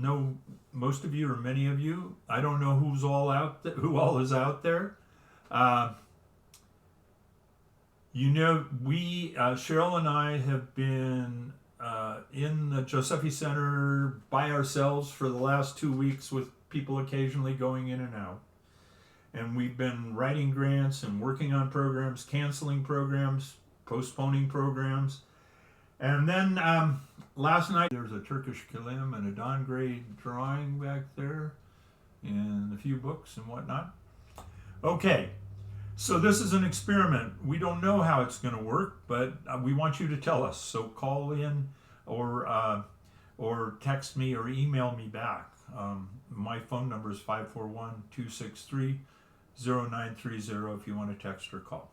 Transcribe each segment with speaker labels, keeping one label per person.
Speaker 1: know most of you or many of you. I don't know who's all out who all is out there. We Cheryl and I have been in the Josephi Center by ourselves for the last 2 weeks, with people occasionally going in and out. And we've been writing grants and working on programs, canceling programs, postponing programs. And then last night there's a Turkish kilim and a Don Gray drawing back there and a few books and whatnot. Okay, so this is an experiment. We don't know how it's going to work, but we want you to tell us. So call in or text me or email me back. My phone number is 541-263-0930 if you want to text or call.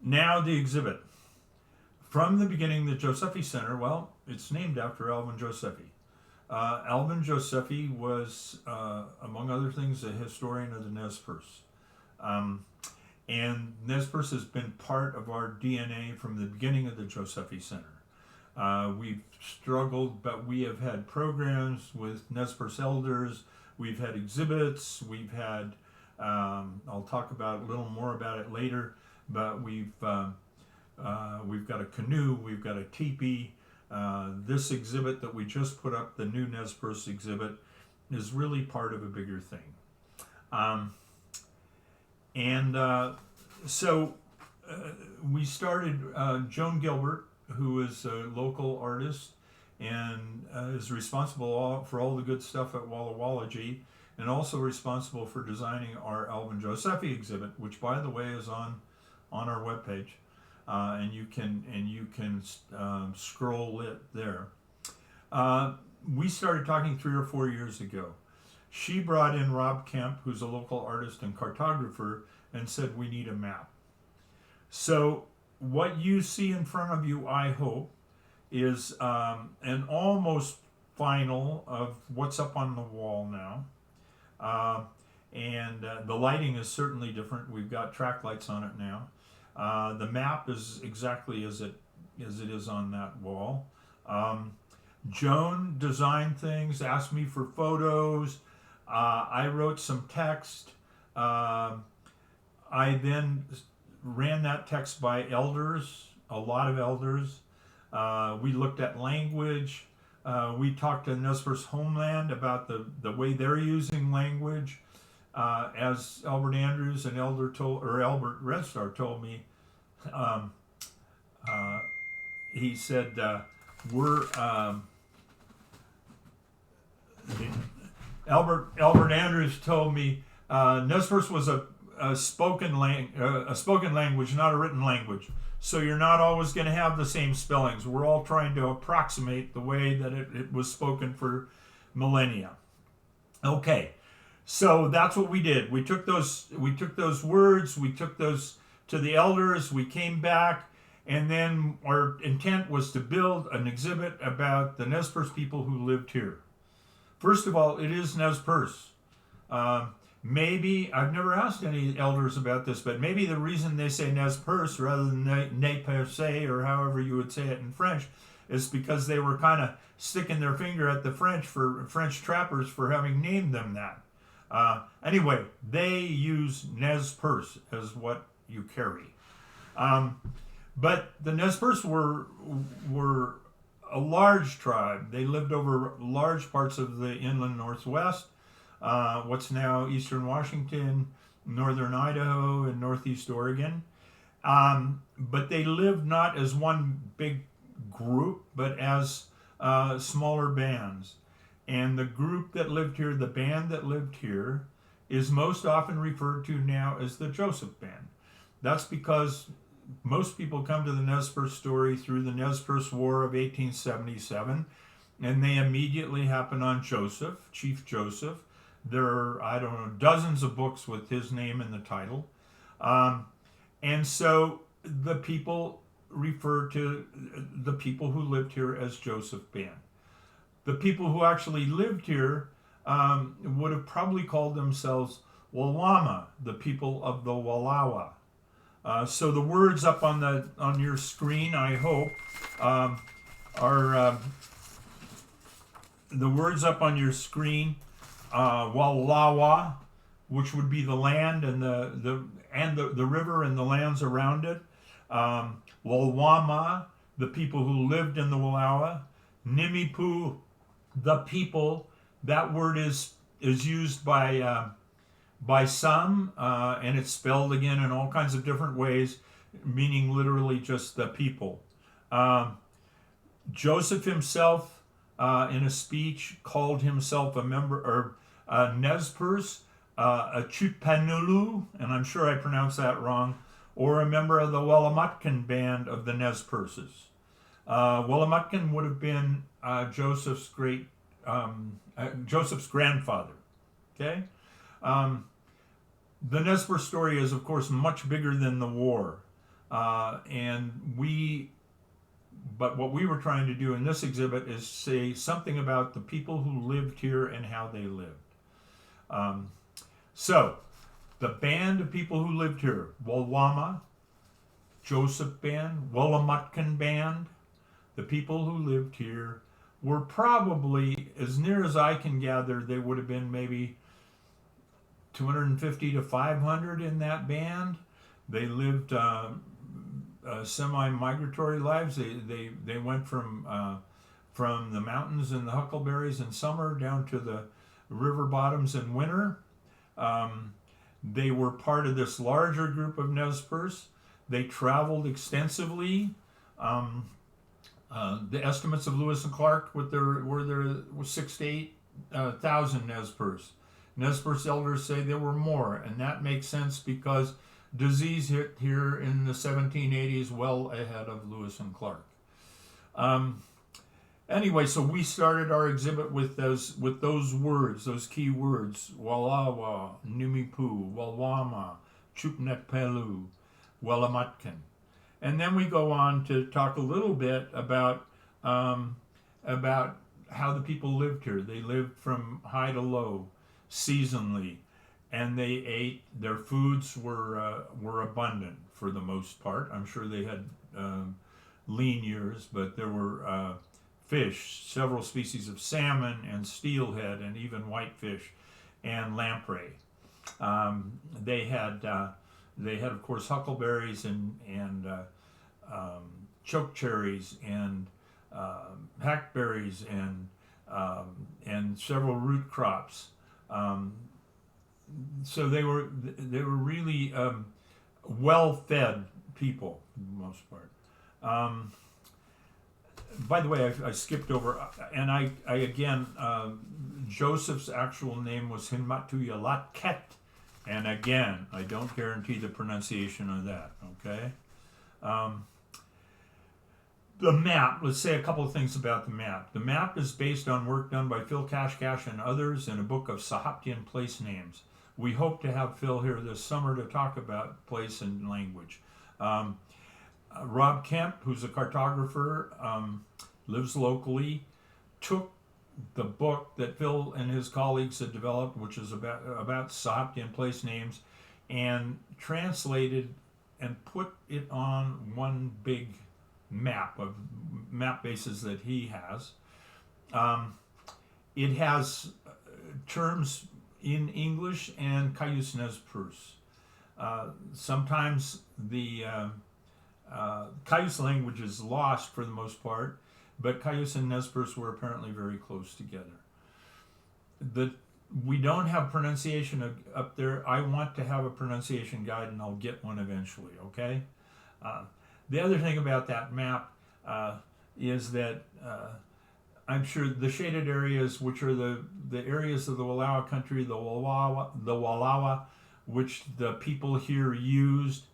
Speaker 1: Now the exhibit. From the beginning, the Josephi Center, well, it's named after Alvin Josephi. Alvin Josephi was, among other things, a historian of the Nez Perce. And Nez Perce has been part of our DNA from the beginning of the Josephi Center. We've struggled, but we have had programs with Nez Perce elders. We've had exhibits. We've had, I'll talk about a little more about it later, but we've got a canoe, we've got a teepee. This exhibit that we just put up, the new Nez Perce exhibit, is really part of a bigger thing. So we started, Joan Gilbert, who is a local artist and is responsible for all the good stuff at Walla Wallagy, and also responsible for designing our Alvin Josephi exhibit, which, by the way, is on our webpage. And you can scroll it there. We started talking 3 or 4 years ago. She brought in Rob Kemp, who's a local artist and cartographer, and said, we need a map. So what you see in front of you, I hope, is an almost final of what's up on the wall now. And the lighting is certainly different. We've got track lights on it now. The map is exactly as it is on that wall. Joan designed things, asked me for photos. I wrote some text. I then ran that text by elders, a lot of elders. We looked at language. We talked to Nez Perce Homeland about the way they're using language. As Albert Andrews and Albert Red Star told me, he said, Albert Andrews told me Nez Perce was a spoken language, not a written language. So you're not always going to have the same spellings. We're all trying to approximate the way that it was spoken for millennia. Okay. So that's what we did. We took those words, we took those to the elders, we came back, and then our intent was to build an exhibit about the Nez Perce people who lived here. First of all, it is Nez Perce. Maybe, I've never asked any elders about this, but maybe the reason they say Nez Perce rather than Ne Perce, or however you would say it in French, is because they were kind of sticking their finger at the French trappers for having named them that. Anyway, they use Nez Perce as what you carry. But the Nez Perce were a large tribe. They lived over large parts of the inland Northwest, what's now eastern Washington, northern Idaho, and northeast Oregon. But they lived not as one big group, but as smaller bands. And the group that lived here, the band that lived here, is most often referred to now as the Joseph Band. That's because most people come to the Nez Perce story through the Nez Perce War of 1877, and they immediately happen on Joseph, Chief Joseph. There are, dozens of books with his name in the title. And so the people refer to the people who lived here as Joseph Band. The people who actually lived here would have probably called themselves Walama, the people of the Wallowa. So the words up on your screen, I hope, are the words up on your screen, Wallawa, which would be the land and the river and the lands around it. Walwama, the people who lived in the Wallowa. Nimipu, the people. That word is used by some, and it's spelled again in all kinds of different ways, meaning literally just the people. Joseph himself, in a speech, called himself a member, or Nez Perce, a Chupanulu, and I'm sure I pronounced that wrong, or a member of the Wallamatkan band of the Nez Perces. Wallamatkan would have been Joseph's grandfather. Okay, the Nez Perce story is, of course, much bigger than the war, but what we were trying to do in this exhibit is say something about the people who lived here and how they lived. So, the band of people who lived here: Walwama, Joseph Band, Wallamatkan Band. The people who lived here were probably, as near as I can gather, they would have been maybe 250 to 500 in that band. They lived semi-migratory lives. They went from the mountains and the huckleberries in summer down to the river bottoms in winter. They were part of this larger group of Nez Perce. They traveled extensively. The estimates of Lewis and Clark were there 6 to 8,000 Nez Perce. Nez Perce elders say there were more, and that makes sense because disease hit here in the 1780s, well ahead of Lewis and Clark. Anyway, so we started our exhibit with those words, those key words: Wallawa, Nimipu, Walwama, Chupnetpelu, Wallamatkan. And then we go on to talk a little bit about how the people lived here. They lived from high to low, seasonally, and they ate. Their foods were abundant for the most part. I'm sure they had lean years, but there were fish, several species of salmon and steelhead, and even whitefish and lamprey. They had, of course, huckleberries and chokecherries and hackberries and several root crops. So they were really well-fed people for the most part. By the way, I skipped over, and I again, Joseph's actual name was Hinmatuyalatket, and again, I don't guarantee the pronunciation of that, okay? The map, let's say a couple of things about the map. The map is based on work done by Phil Kashkash and others in a book of Sahaptian place names. We hope to have Phil here this summer to talk about place and language. Rob Kemp, who's a cartographer, lives locally, took the book that Phil and his colleagues had developed, which is about Sahaptian place names, and translated and put it on one big map of map bases that he has. It has terms in English and Cayuse Nez Perce. Sometimes the Cayuse language is lost for the most part, but Cayuse and Nez Perce were apparently very close together. We don't have pronunciation up there. I want to have a pronunciation guide, and I'll get one eventually, okay? The other thing about that map is that I'm sure the shaded areas, which are the areas of the Wallowa country, the Wallowa, which the people here used,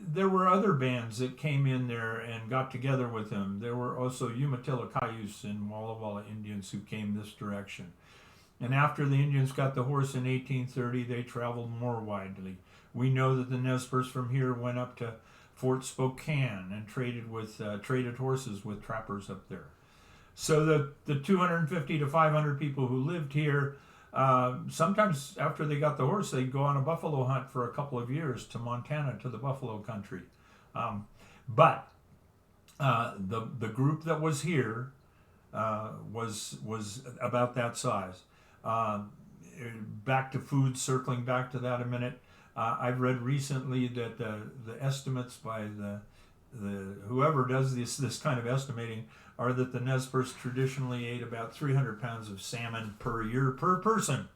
Speaker 1: there were other bands that came in there and got together with them. There were also Umatilla Cayuse and Walla Walla Indians who came this direction. And after the Indians got the horse in 1830, they traveled more widely. We know that the Nez Perce from here went up to Fort Spokane and traded horses with trappers up there. So the 250 to 500 people who lived here, sometimes after they got the horse, they'd go on a buffalo hunt for a couple of years to Montana, to the buffalo country. But the group that was here was about that size. Back to food, circling back to that a minute. I've read recently that the estimates by the whoever does this kind of estimating are that the Nez Perce traditionally ate about 300 pounds of salmon per year per person,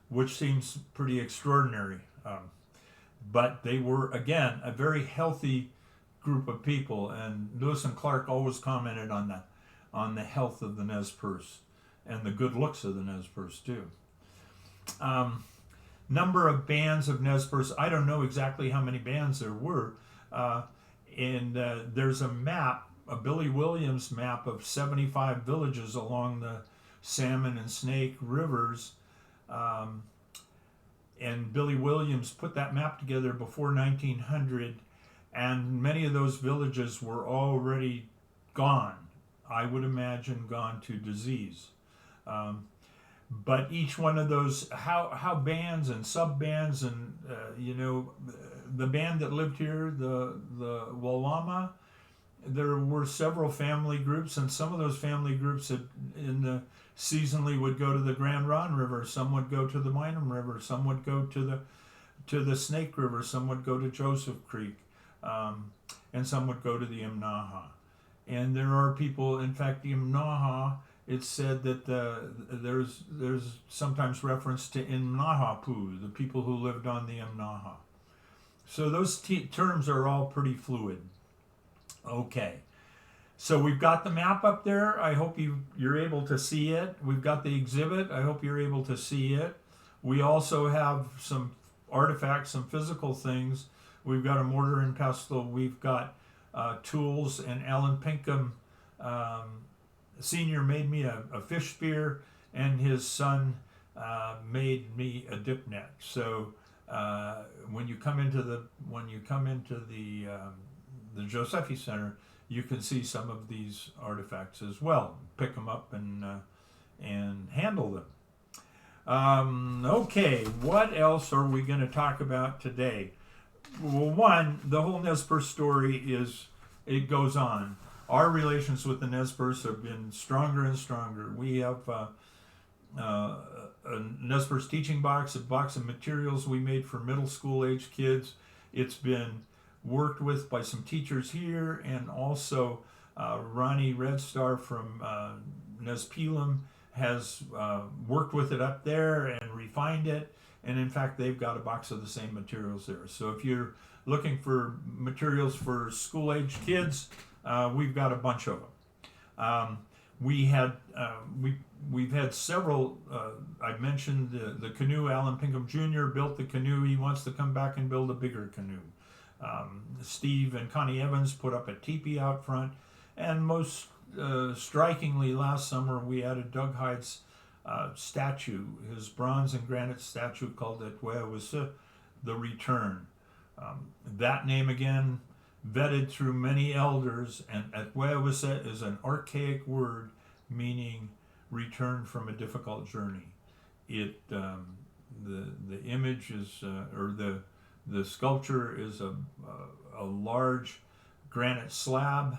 Speaker 1: which seems pretty extraordinary. But they were, again, a very healthy group of people, and Lewis and Clark always commented on the health of the Nez Perce and the good looks of the Nez Perce too. Number of bands of Nez Perce, I don't know exactly how many bands there were, and there's a map, a Billy Williams map of 75 villages along the Salmon and Snake rivers, and Billy Williams put that map together before 1900, and many of those villages were already gone. I would imagine gone to disease. But each one of those, how bands and sub bands and the band that lived here, the Walama, there were several family groups, and some of those family groups seasonally would go to the Grand Ronde River. Some would go to the Minam River. Some would go to the Snake River. Some would go to Joseph Creek, and some would go to the Imnaha. And there are people, in fact, the Imnaha, it's said that there's sometimes reference to Imnahapu, the people who lived on the Imnaha. So those terms are all pretty fluid. Okay, so we've got the map up there. I hope you're able to see it. We've got the exhibit. I hope you're able to see it. We also have some artifacts, some physical things. We've got a mortar and pestle. We've got tools, and Alan Pinkham Senior made me a fish spear, and his son made me a dip net. So when you come into the Josephi Center, you can see some of these artifacts as well. Pick them up and handle them. Okay, what else are we going to talk about today? Well, one, the whole Nez Perce story it goes on. Our relations with the Nez Perce have been stronger and stronger. We have a Nez Perce teaching box, a box of materials we made for middle school age kids. It's been worked with by some teachers here, and also Ronnie Red Star from Nez Pelham has worked with it up there and refined it. And in fact, they've got a box of the same materials there. So if you're looking for materials for school age kids, we've got a bunch of them. We've had several. I mentioned the canoe. Alan Pinkham Jr. built the canoe. He wants to come back and build a bigger canoe. Steve and Connie Evans put up a teepee out front, and most strikingly, last summer we added Doug Hyde's statue, his bronze and granite statue called Etwewisse, the Return. That name again, vetted through many elders, and Etwewisse is an archaic word meaning return from a difficult journey. The image is the sculpture is a large granite slab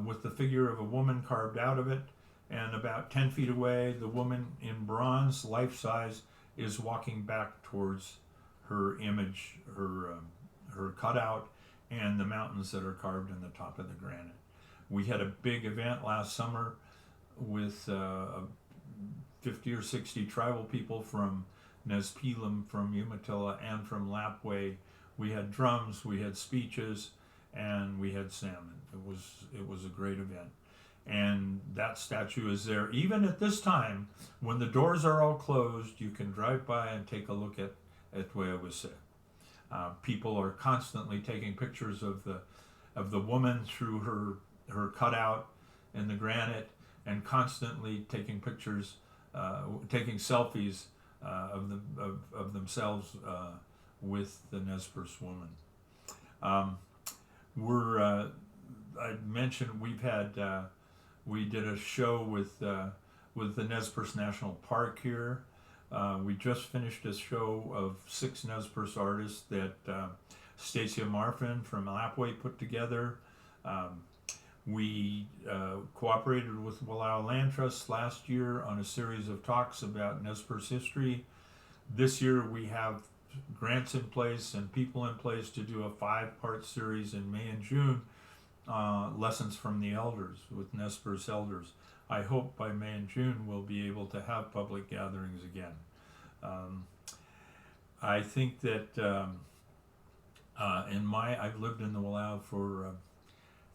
Speaker 1: with the figure of a woman carved out of it, and about 10 feet away, the woman in bronze, life-size, is walking back towards her image, her cutout, and the mountains that are carved in the top of the granite. We had a big event last summer with 50 or 60 tribal people from Nez Pelham, from Umatilla, and from Lapwai. We had drums, we had speeches, and we had salmon. It was a great event. And that statue is there. Even at this time, when the doors are all closed, you can drive by and take a look at Etwewisse. People are constantly taking pictures of the woman through her cutout in the granite, and constantly taking pictures, taking selfies of themselves with the Nez Perce woman. I mentioned we did a show with the Nez Perce National Park here. We just finished a show of 6 Nez Perce artists that Stacia Marfin from Lapwai put together. We cooperated with Wallowa Land Trust last year on a series of talks about Nez Perce history. This year we have grants in place and people in place to do a 5-part series in May and June, lessons from the elders with Nez Perce elders. I hope by May and June we'll be able to have public gatherings again. I think that I've lived in the Wallowa for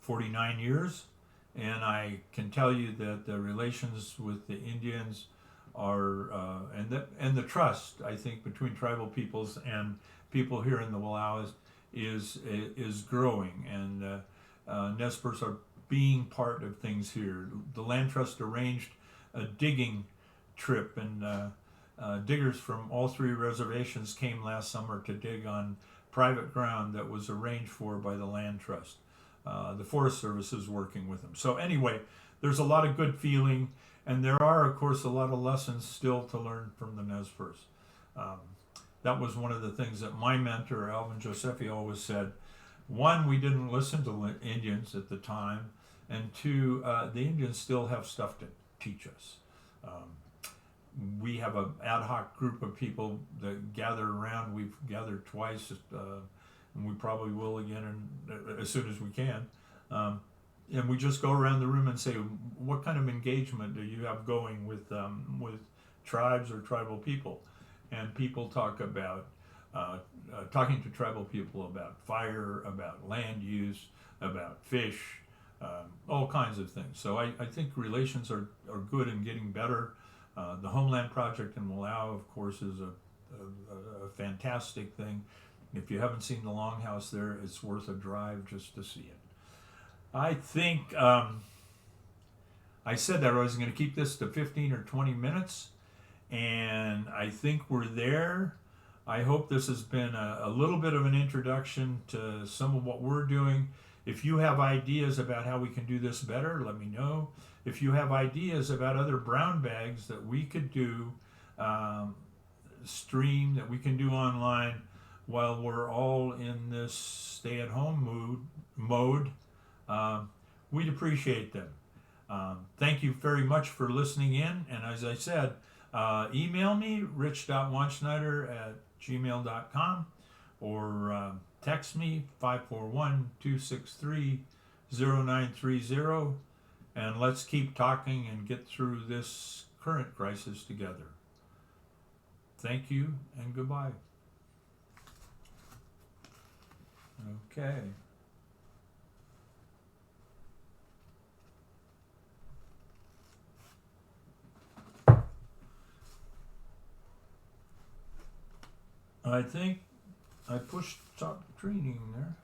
Speaker 1: 49 years, and I can tell you that the relations with the Indians are and the trust, I think, between tribal peoples and people here in the Wallowas is growing, and Nez Perce are being part of things here. The Land Trust arranged a digging trip, and diggers from all 3 reservations came last summer to dig on private ground that was arranged for by the Land Trust. The Forest Service is working with them. So anyway, there's a lot of good feeling, and there are, of course, a lot of lessons still to learn from the Nez Perce. That was one of the things that my mentor, Alvin Josephi, always said. 1, we didn't listen to Indians at the time, and 2, the Indians still have stuff to teach us. We have an ad hoc group of people that gather around. We've gathered twice, and we probably will again as soon as we can. And we just go around the room and say, what kind of engagement do you have going with tribes or tribal people? And people talk about talking to tribal people about fire, about land use, about fish, all kinds of things. So I think relations are good and getting better. The Homeland Project in Wallowa, of course, is a fantastic thing. If you haven't seen the Longhouse there, it's worth a drive just to see it. I think I said that I was going to keep this to 15 or 20 minutes, and I think we're there. I hope this has been a little bit of an introduction to some of what we're doing. If you have ideas about how we can do this better, let me know. If you have ideas about other brown bags that we could do, stream, that we can do online while we're all in this stay-at-home mode, we'd appreciate them. Thank you very much for listening in. And as I said, email me, rich.wandschneider@gmail.com, or text me, 541-263-0930, and let's keep talking and get through this current crisis together. Thank you and goodbye. Okay. I think I pushed stop training there.